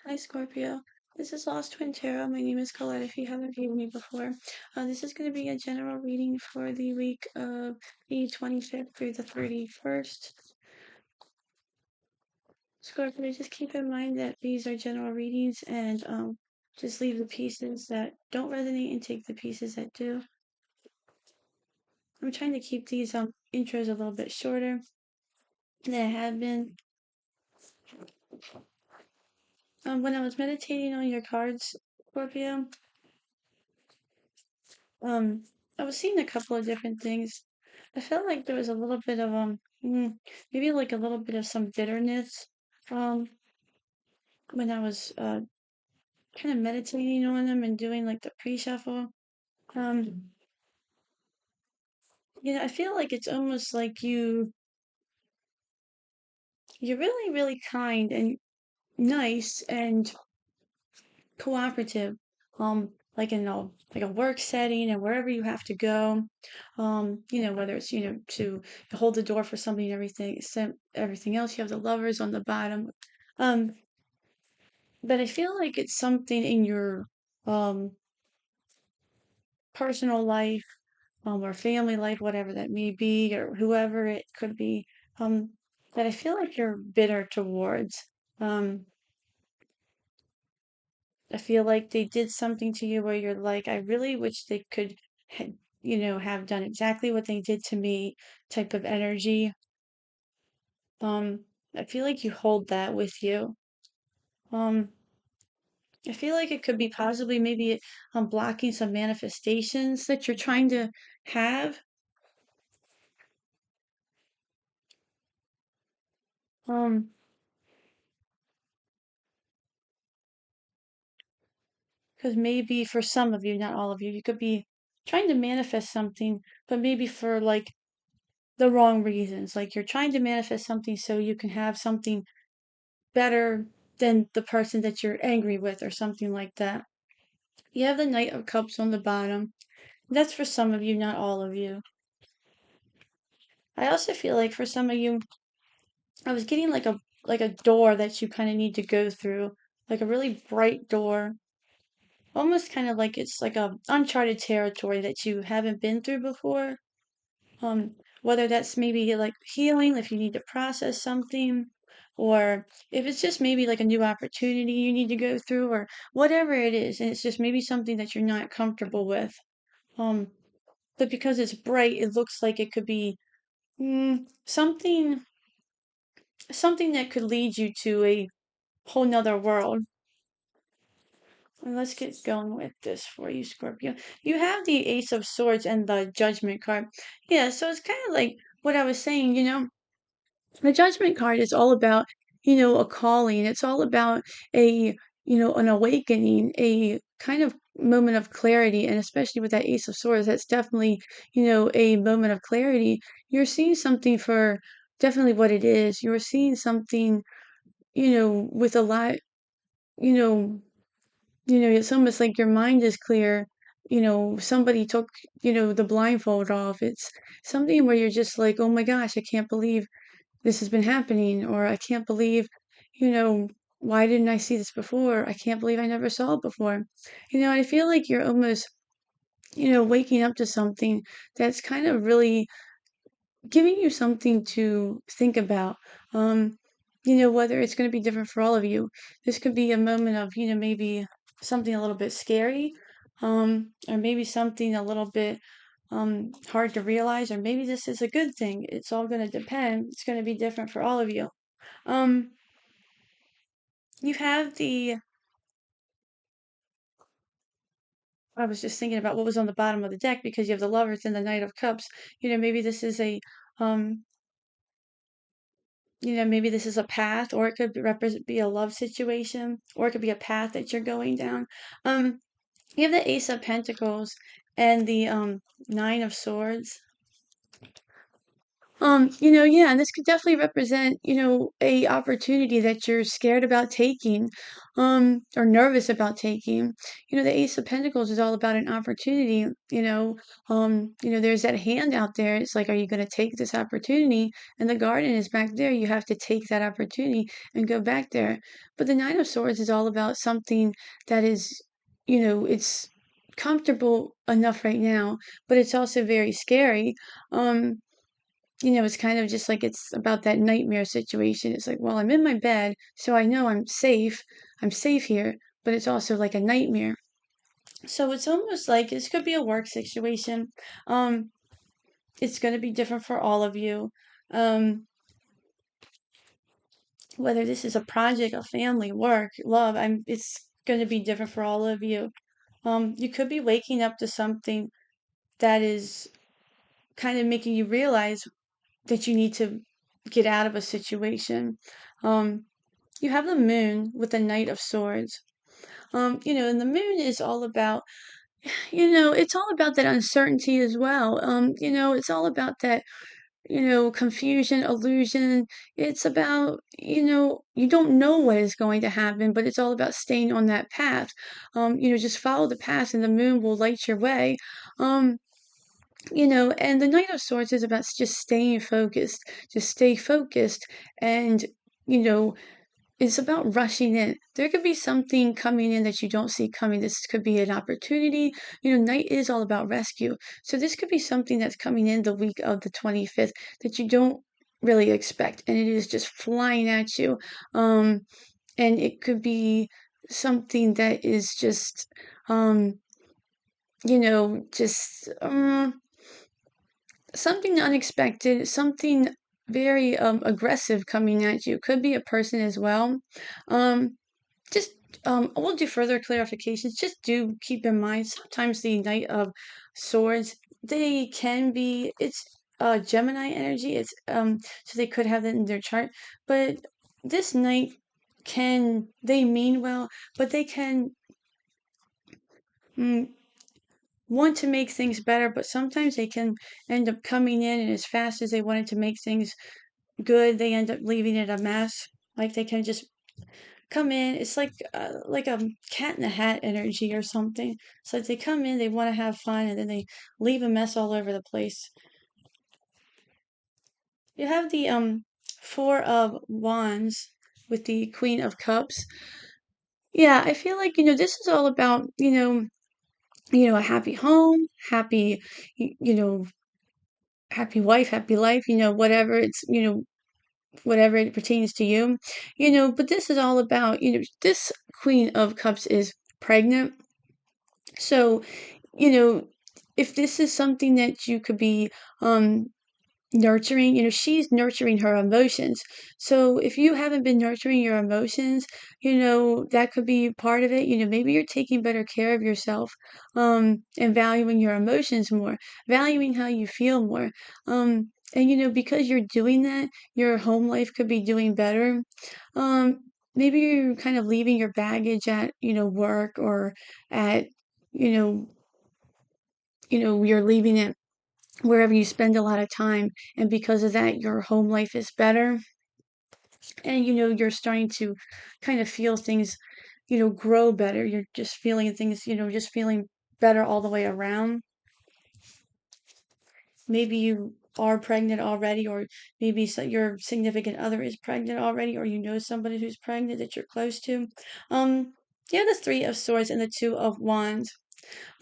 Hi Scorpio. This is Lost Twin Tarot. My name is Colette if you haven't viewed me before. This is going to be a general reading for the week of the 25th through the 31st. Scorpio, just keep in mind that these are general readings and just leave the pieces that don't resonate and take the pieces that do. I'm trying to keep these intros a little bit shorter than I have been. When I was meditating on your cards, Scorpio, Um, I was seeing a couple of different things. I felt like there was a little bit of maybe like a little bit of some bitterness um when I was kind of meditating on them and doing like the pre-shuffle. Um, I feel like it's almost like you're really, really kind and nice and cooperative. Like in a work setting and wherever you have to go. Whether it's, to hold the door for somebody and everything, everything else, you have the lovers on the bottom. Um, but I feel like it's something in your um personal life, or family life, whatever that may be, or whoever it could be, um, that I feel like you're bitter towards. Um, I feel like they did something to you where you're like, I really wish they could, have done exactly what they did to me, type of energy. I feel like you hold that with you. Um, I feel like it could be possibly maybe blocking some manifestations that you're trying to have. Um, because maybe for some of you, not all of you, you could be trying to manifest something, but maybe for like the wrong reasons. Like you're trying to manifest something so you can have something better than the person that you're angry with or something like that. You have the Knight of Cups on the bottom. That's for some of you, not all of you. I also feel like for some of you, I was getting like a door that you kind of need to go through, like a really bright door, almost kind of like it's like a uncharted territory that you haven't been through before. Whether that's maybe like healing, if you need to process something, or if it's just maybe like a new opportunity you need to go through, or whatever it is, and it's just maybe something that you're not comfortable with. Um, but because it's bright, it looks like it could be something that could lead you to a whole nother world. And let's get going with this for you, Scorpio. You have the Ace of Swords and the Judgment card. Yeah, so it's kind of like what I was saying, the Judgment card is all about, a calling. It's all about an awakening, a kind of moment of clarity. And especially with that Ace of Swords, that's definitely, a moment of clarity. You're seeing something for definitely what it is. You're seeing something, with a lot, you know, it's almost like your mind is clear. Somebody took, the blindfold off. It's something where you're just like, oh my gosh, I can't believe this has been happening, or I can't believe, you know, why didn't I see this before? I can't believe I never saw it before. I feel like you're almost, waking up to something that's kind of really giving you something to think about. Whether it's going to be different for all of you. This could be a moment of, maybe something a little bit scary, or maybe something a little bit hard to realize, or maybe this is a good thing. It's all going to depend. It's going to be different for all of you. Um, you have I was just thinking about what was on the bottom of the deck because you have the Lovers and the Knight of Cups. Maybe this is um, maybe this is a path, or it could represent be a love situation, or it could be a path that you're going down. Um, you have the Ace of Pentacles and the Nine of Swords. Yeah, and this could definitely represent, a opportunity that you're scared about taking, or nervous about taking. The Ace of Pentacles is all about an opportunity, there's that hand out there. It's like, are you going to take this opportunity? And the garden is back there. You have to take that opportunity and go back there. But the Nine of Swords is all about something that is, it's comfortable enough right now, but it's also very scary. Um, it's kind of just like it's about that nightmare situation. It's like, well, I'm in my bed, so I know I'm safe. I'm safe here, but it's also like a nightmare. So it's almost like this could be a work situation. Um, it's going to be different for all of you. Um, whether this is a project, a family, work, love, it's going to be different for all of you. You could be waking up to something that is kind of making you realize that you need to get out of a situation. Um, you have the moon with the Knight of Swords. And the moon is all about, it's all about that uncertainty as well. It's all about that, confusion, illusion. It's about, you don't know what is going to happen, but it's all about staying on that path. Just follow the path and the moon will light your way. Um, and the Knight of Swords is about just staying focused. Just stay focused and, you know, it's about rushing in. There could be something coming in that you don't see coming. This could be an opportunity. Night is all about rescue. So this could be something that's coming in the week of the 25th that you don't really expect. And it is just flying at you. And it could be something that is just, um, just something unexpected, something very aggressive coming at you. Could be a person as well. Um, just we'll do further clarifications. Just do keep in mind sometimes the Knight of Swords, they can be it's Gemini energy. It's so they could have that in their chart. But this knight can they mean well, but they can mm, want to make things better, but sometimes they can end up coming in and as fast as they wanted to make things good, they end up leaving it a mess. Like they can just come in. It's like a cat in the hat energy or something. It's like they come in, they want to have fun, and then they leave a mess all over the place. You have the Four of Wands with the Queen of Cups. Yeah, I feel like this is all about a happy home, happy you know happy wife, happy life. Whatever whatever it pertains to you. But this is all about this Queen of Cups is pregnant. So, you know, if this is something that you could be um nurturing, she's nurturing her emotions. So if you haven't been nurturing your emotions, that could be part of it. Maybe you're taking better care of yourself, and valuing your emotions more, valuing how you feel more. And because you're doing that, your home life could be doing better. Maybe you're kind of leaving your baggage at, work or at, you know, you're leaving it wherever you spend a lot of time, and because of that your home life is better, and you're starting to kind of feel things grow better. You're just feeling things, just feeling better all the way around. Maybe you are pregnant already, or maybe your significant other is pregnant already, or somebody who's pregnant that you're close to. Yeah, the Three of Swords and the Two of Wands.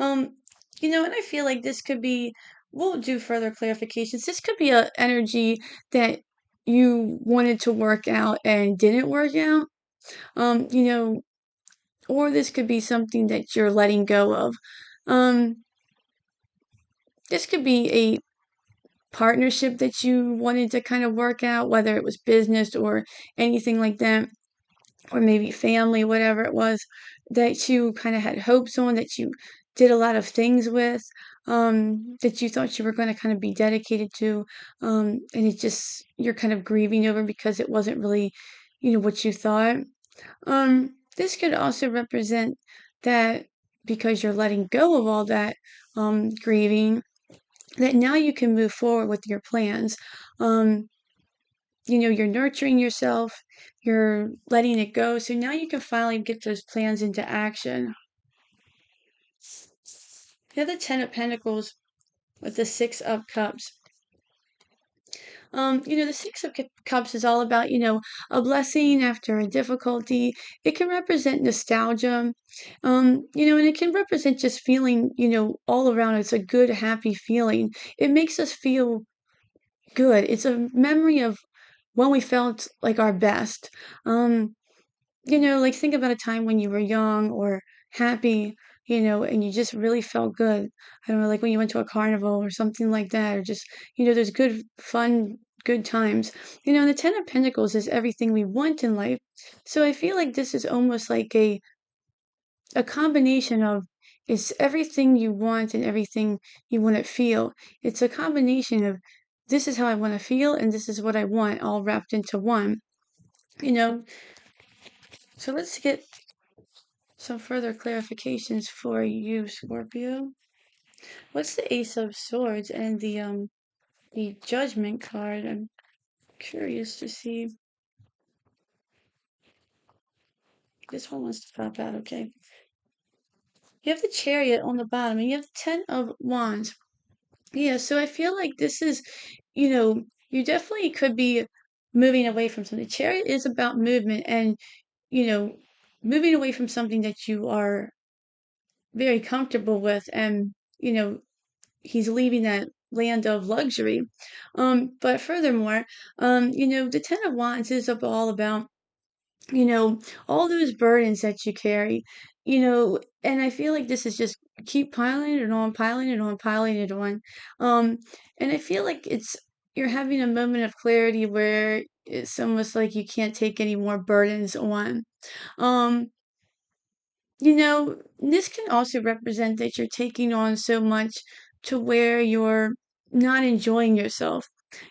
Um, and I feel like this could be, we'll do further clarifications. This could be a energy that you wanted to work out and didn't work out. Um, you know, or this could be something that you're letting go of. Um, this could be a partnership that you wanted to kind of work out, whether it was business or anything like that, or maybe family, whatever it was, that you kind of had hopes on, that you did a lot of things with, that you thought you were going to kind of be dedicated to, and it just, you're kind of grieving over because it wasn't really, what you thought. This could also represent that because you're letting go of all that, grieving, that now you can move forward with your plans. Um, you're nurturing yourself, you're letting it go. So now you can finally get those plans into action. You have the Ten of Pentacles with the Six of Cups. The Six of Cups is all about, a blessing after a difficulty. It can represent nostalgia, and it can represent just feeling, all around. It's a good, happy feeling. It makes us feel good. It's a memory of when we felt like our best. Um, like think about a time when you were young or happy, and you just really felt good. I don't know, like when you went to a carnival or something like that, or just, there's good, fun, good times. And the Ten of Pentacles is everything we want in life. So I feel like this is almost like a combination of it's everything you want and everything you want to feel. It's a combination of this is how I want to feel and this is what I want all wrapped into one. You know, so let's get some further clarifications for you, Scorpio. What's the Ace of Swords and the Judgment card? I'm curious to see. This one wants to pop out, okay. You have the Chariot on the bottom and you have the Ten of Wands. Yeah, so I feel like this is, you definitely could be moving away from something. Chariot is about movement and, you know, moving away from something that you are very comfortable with and, he's leaving that land of luxury. But furthermore, the Ten of Wands is all about, you know, all those burdens that you carry, and I feel like this is just keep piling it on, piling it on, piling it on. Um, and I feel like you're having a moment of clarity where it's almost like you can't take any more burdens on. Um, this can also represent that you're taking on so much to where you're not enjoying yourself.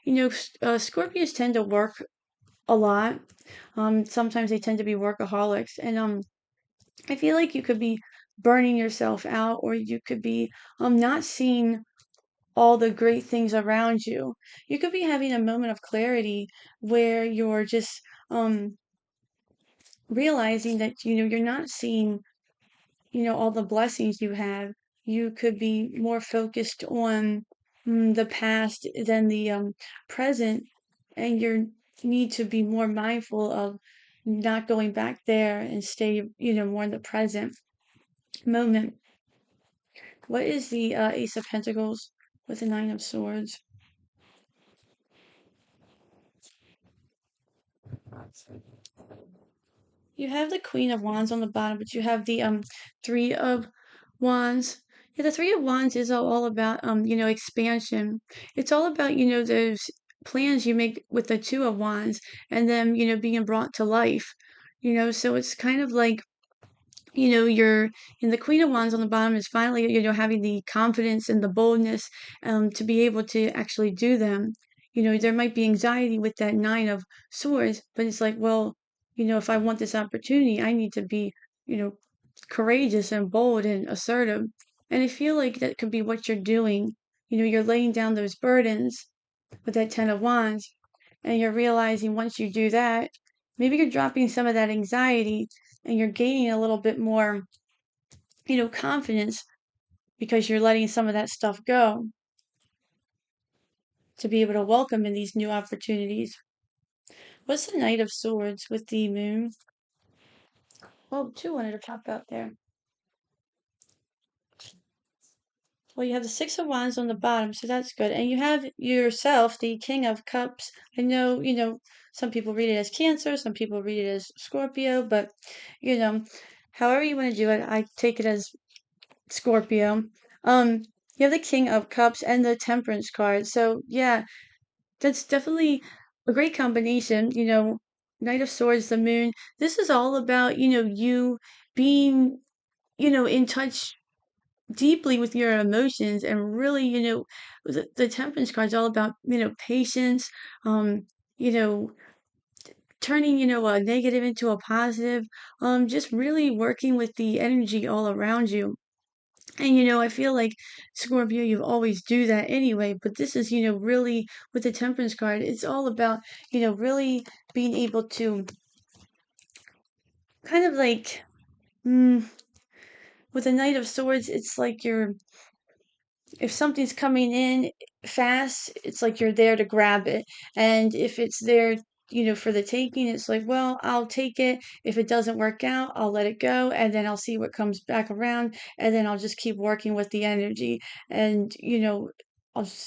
Scorpios tend to work a lot. Sometimes they tend to be workaholics, and I feel like you could be burning yourself out, or you could be not seeing all the great things around you. You could be having a moment of clarity where you're just realizing that you're not seeing all the blessings you have. You could be more focused on the past than the present, and you need to be more mindful of not going back there and stay, more in the present moment. What is the Ace of Pentacles with the Nine of Swords? You have the Queen of Wands on the bottom, but you have the Three of Wands. Yeah, the Three of Wands is all about expansion. It's all about those plans you make with the Two of Wands and then being brought to life. So it's kind of like you're in the Queen of Wands on the bottom is finally, having the confidence and the boldness to be able to actually do them. There might be anxiety with that Nine of Swords, but it's like, well, if I want this opportunity, I need to be, you know, courageous and bold and assertive. And I feel like that could be what you're doing. You're laying down those burdens with that Ten of Wands, and you're realizing once you do that, maybe you're dropping some of that anxiety and you're gaining a little bit more, confidence because you're letting some of that stuff go to be able to welcome in these new opportunities. What's the Knight of Swords with the moon? Oh, two wanted to pop out there. Well, you have the Six of Wands on the bottom, so that's good. And you have yourself, the King of Cups. I know, some people read it as Cancer, some people read it as Scorpio, but, however you want to do it, I take it as Scorpio. Um, you have the King of Cups and the Temperance card. So, yeah, that's definitely a great combination. Knight of Swords, the moon. This is all about, you being, in touch deeply with your emotions and really, the Temperance card is all about, patience, you know, turning, a negative into a positive, just really working with the energy all around you. And I feel like Scorpio, you always do that anyway, but this is, really with the Temperance card, it's all about, really being able to kind of like, mm, with the Knight of Swords, it's like if something's coming in fast, it's like you're there to grab it. And if it's there, for the taking, it's like, well, I'll take it. If it doesn't work out, I'll let it go and then I'll see what comes back around and then I'll just keep working with the energy. And,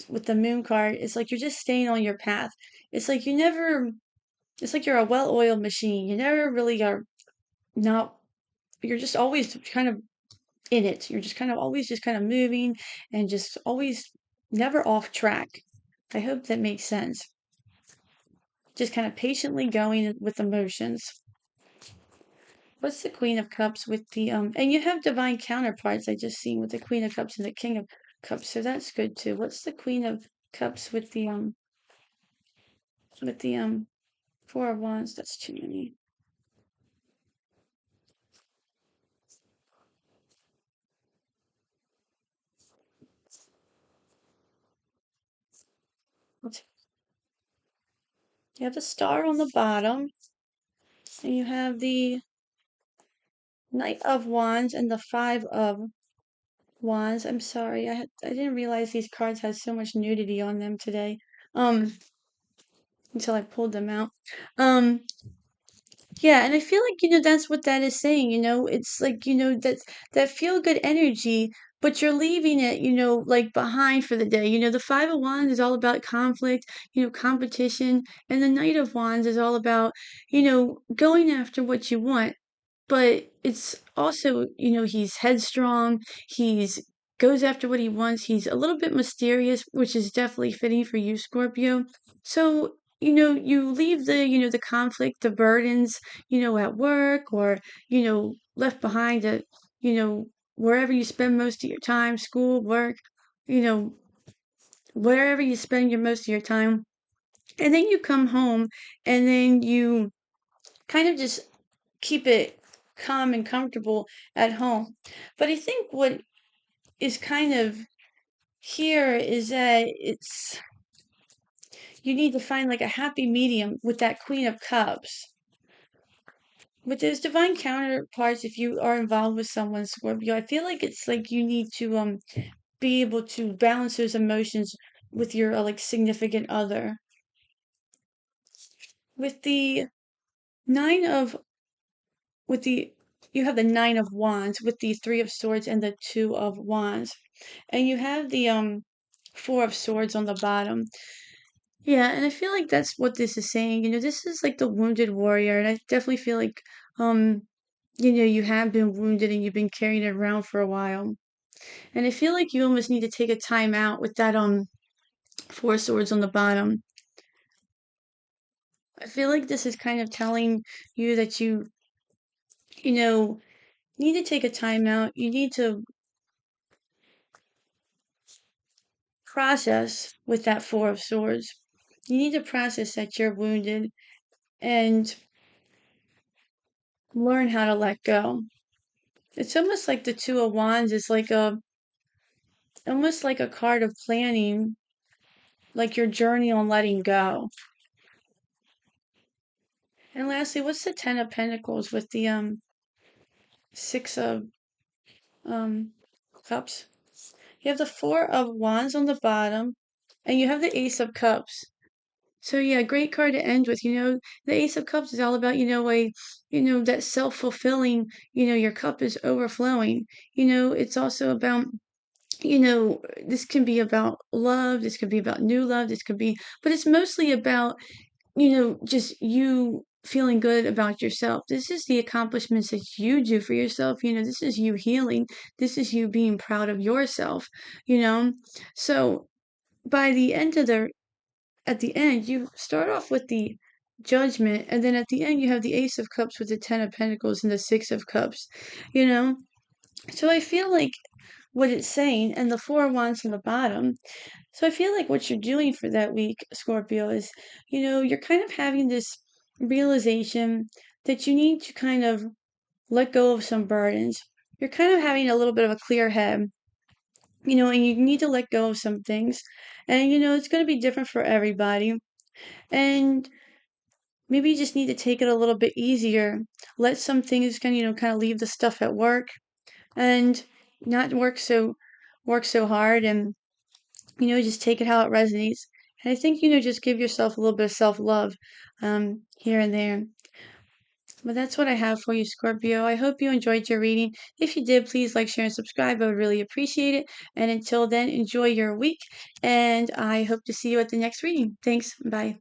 with the Moon card, it's like you're just staying on your path. It's like it's like you're a well-oiled machine. You never really are not, you're just always kind of in it. You're just kind of always just kind of moving and just always never off track. I hope that makes sense. Just kind of patiently going with emotions. What's the Queen of Cups with the and you have divine counterparts I just seen with the Queen of Cups and the King of Cups, so that's good too. What's the Queen of Cups with the Four of Wands? That's too many. You have the Star on the bottom, and you have the Knight of Wands and the Five of Wands. I'm sorry. I didn't realize these cards had so much nudity on them today. Um, until I pulled them out. Um, yeah, and I feel like, that's what that is saying, it's like, that feel good energy, but you're leaving it, like behind for the day. The Five of Wands is all about conflict, competition, and the Knight of Wands is all about, going after what you want. But it's also, he's headstrong, he's goes after what he wants, he's a little bit mysterious, which is definitely fitting for you, Scorpio. So, you leave the conflict, the burdens, at work or, left behind at, you know, wherever you spend most of your time, school, work, you know, wherever you spend your most of your time. And then you come home and then you kind of just keep it calm and comfortable at home. But I think what is kind of here is that you need to find like a happy medium with that Queen of Cups. With those divine counterparts, if you are involved with someone, Scorpio, I feel like it's like you need to be able to balance those emotions with your like significant other. With the nine of with the you have the Nine of Wands with the Three of Swords and the Two of Wands. And you have the Four of Swords on the bottom. Yeah, and I feel like that's what this is saying. This is like the wounded warrior, and I definitely feel like you have been wounded and you've been carrying it around for a while. And I feel like you almost need to take a time out with that Four Swords on the bottom. I feel like this is kind of telling you that you know, need to take a time out. You need to process with that Four of Swords. You need to process that you're wounded and learn how to let go. It's almost like the Two of Wands is like almost like a card of planning, like your journey on letting go. And lastly, what's the Ten of Pentacles with the Six of um Cups? You have the Four of Wands on the bottom, and you have the Ace of Cups. So yeah, great card to end with. The Ace of Cups is all about, that self-fulfilling, your cup is overflowing. It's also about, this can be about love, this could be about new love, but it's mostly about, just you feeling good about yourself. This is the accomplishments that you do for yourself. This is you healing. This is you being proud of yourself, you know? So by the end of the at the end, you start off with the Judgment, and then at the end, you have the Ace of Cups with the Ten of Pentacles and the Six of Cups, you know? So I feel like what it's saying, and the Four of Wands on the bottom. So I feel like what you're doing for that week, Scorpio, is, you're kind of having this realization that you need to kind of let go of some burdens. you're kind of having a little bit of a clear head, and you need to let go of some things. And, it's going to be different for everybody. And maybe you just need to take it a little bit easier. Let some things kind of leave the stuff at work and not work so hard, and just take it how it resonates. And I think just give yourself a little bit of self-love here and there. But that's what I have for you, Scorpio. I hope you enjoyed your reading. If you did, please like, share, and subscribe. I would really appreciate it. And until then, enjoy your week. And I hope to see you at the next reading. Thanks. Bye.